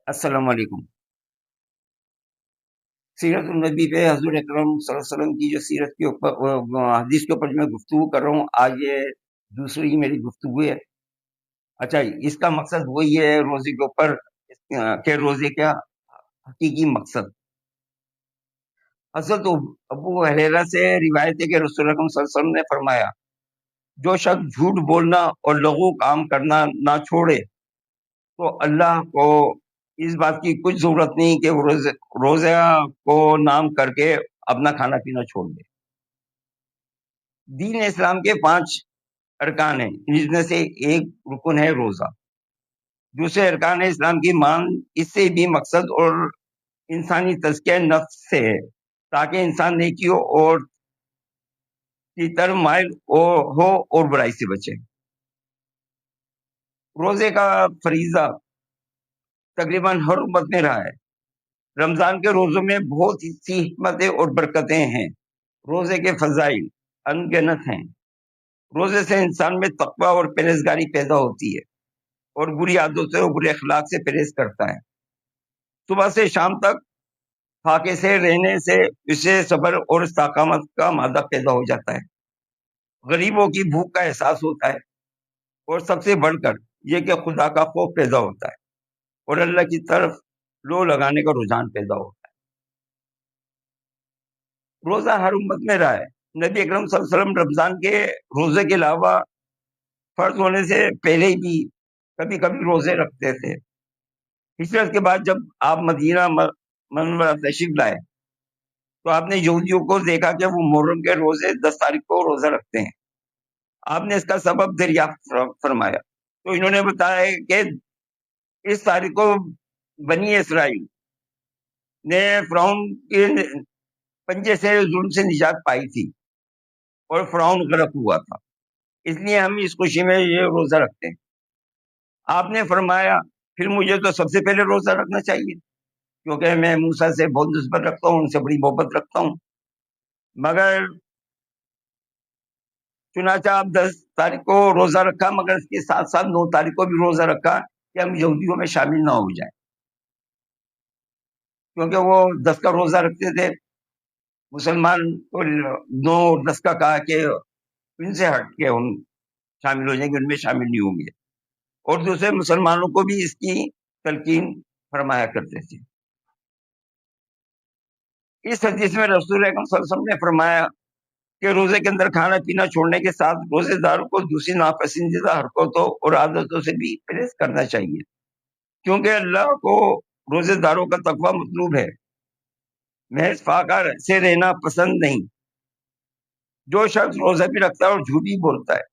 السلام علیکم۔ سیرت النبی پہ حضور اکرم صلی اللہ علیہ وسلم کی جو سیرت کے اوپر حدیث کے اوپر جو میں گفتگو کر رہا ہوں، آج یہ دوسری میری گفتگو ہے۔ اچھا، اس کا مقصد وہی ہے روزے کے اوپر کہ روزے کا حقیقی مقصد۔ حضرت ابو ہریرہ سے روایت ہے کہ رسول اکرم صلی اللہ علیہ وسلم نے فرمایا، جو شخص جھوٹ بولنا اور لغو کام کرنا نہ چھوڑے تو اللہ کو اس بات کی کچھ ضرورت نہیں کہ وہ روزہ کو نام کر کے اپنا کھانا پینا چھوڑ دے۔ دین اسلام کے 5 ارکان ہیں، جس میں سے ایک رکن ہے روزہ۔ دوسرے ارکان اسلام کی مان اس سے بھی مقصد اور انسانی تزکیہ نفس سے ہے، تاکہ انسان نیکیوں اور کی طرف مائل ہو اور برائی سے بچے۔ روزے کا فریضہ تقریباً ہر امت میں رہا ہے۔ رمضان کے روزوں میں بہت سی حکمتیں اور برکتیں ہیں۔ روزے کے فضائل انگنت ہیں۔ روزے سے انسان میں تقویٰ اور پرہیزگاری پیدا ہوتی ہے اور بری عادتوں سے اور برے اخلاق سے پرہیز کرتا ہے۔ صبح سے شام تک فاقے سے رہنے سے اسے صبر اور استقامت کا مادہ پیدا ہو جاتا ہے۔ غریبوں کی بھوک کا احساس ہوتا ہے، اور سب سے بڑھ کر یہ کہ خدا کا خوف پیدا ہوتا ہے اور اللہ کی طرف لو لگانے کا رجحان پیدا ہوتا ہے۔ روزہ ہر امت میں رہا ہے۔ نبی اکرم صلی اللہ علیہ وسلم رمضان کے روزے کے علاوہ فرض ہونے سے پہلے بھی کبھی کبھی روزے رکھتے تھے۔ ہجرت کے بعد جب آپ مدینہ منورہ تشریف لائے تو آپ نے یہودیوں کو دیکھا کہ وہ محرم کے روزے 10 تاریخ کو روزہ رکھتے ہیں۔ آپ نے اس کا سبب دریافت فرمایا تو انہوں نے بتایا کہ اس تاریخ کو بنی اسرائیل نے فرعون کے پنجے سے ظلم سے نجات پائی تھی اور فرعون غرق ہوا تھا، اس لیے ہم اس خوشی میں یہ روزہ رکھتے ہیں۔ آپ نے فرمایا پھر مجھے تو سب سے پہلے روزہ رکھنا چاہیے، کیونکہ میں موسیٰ سے بہت نسبت رکھتا ہوں، ان سے بڑی محبت رکھتا ہوں۔ مگر چنانچہ آپ 10 تاریخ کو روزہ رکھا، مگر اس کے ساتھ ساتھ 9 تاریخ کو بھی روزہ رکھا کہ ہم یہودیوں میں شامل نہ ہو جائیں، کیونکہ وہ 10 کا روزہ رکھتے تھے۔ مسلمان کو 9 اور 10 کا کہا کہ ان سے ہٹ کے ہم شامل ہو جائیں گے، ان میں شامل نہیں ہوں گے، اور دوسرے مسلمانوں کو بھی اس کی تلقین فرمایا کرتے تھے۔ اس حدیث میں رسول اکرم صلی اللہ علیہ وسلم نے فرمایا کہ روزے کے اندر کھانا پینا چھوڑنے کے ساتھ روزے دار کو دوسری ناپسندیدہ حرکتوں اور عادتوں سے بھی پرہیز کرنا چاہیے، کیونکہ اللہ کو روزے داروں کا تقویٰ مطلوب ہے، محض فاقہ سے رہنا پسند نہیں۔ جو شخص روزہ بھی رکھتا ہے اور جھوٹ بھی بولتا ہے،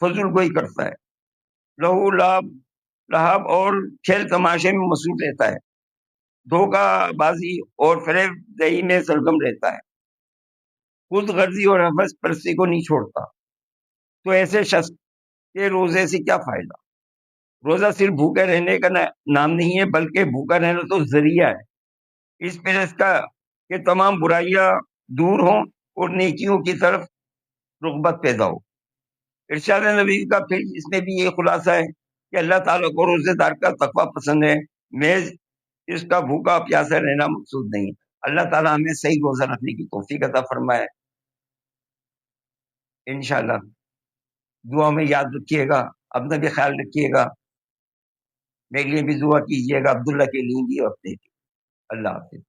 فضول گوئی کرتا ہے، لہو لہب اور کھیل تماشے میں مصروف رہتا ہے، دھوکہ بازی اور فریب دہی میں سرگرم رہتا ہے، خود غرضی اور حوث پرستی کو نہیں چھوڑتا، تو ایسے شخص کے روزے سے کیا فائدہ؟ روزہ صرف بھوکے رہنے کا نام نہیں ہے، بلکہ بھوکا رہنا تو ذریعہ ہے اس پرہیز کا کہ تمام برائیاں دور ہوں اور نیکیوں کی طرف رغبت پیدا ہو۔ ارشاد نبی کا پھر اس میں بھی یہ خلاصہ ہے کہ اللہ تعالیٰ کو روزے دار کا تقویٰ پسند ہے، محض اس کا بھوکا پیاسا رہنا مقصود نہیں۔ اللہ تعالیٰ ہمیں صحیح روزہ رکھنے کی توفیق عطا فرمائے۔ انشاءاللہ دعا میں یاد رکھیے گا، اپنا بھی خیال رکھیے گا، میرے لیے بھی دعا کیجیے گا، عبداللہ کے لیے بھی اور اپنے لیے۔ اللہ حافظ۔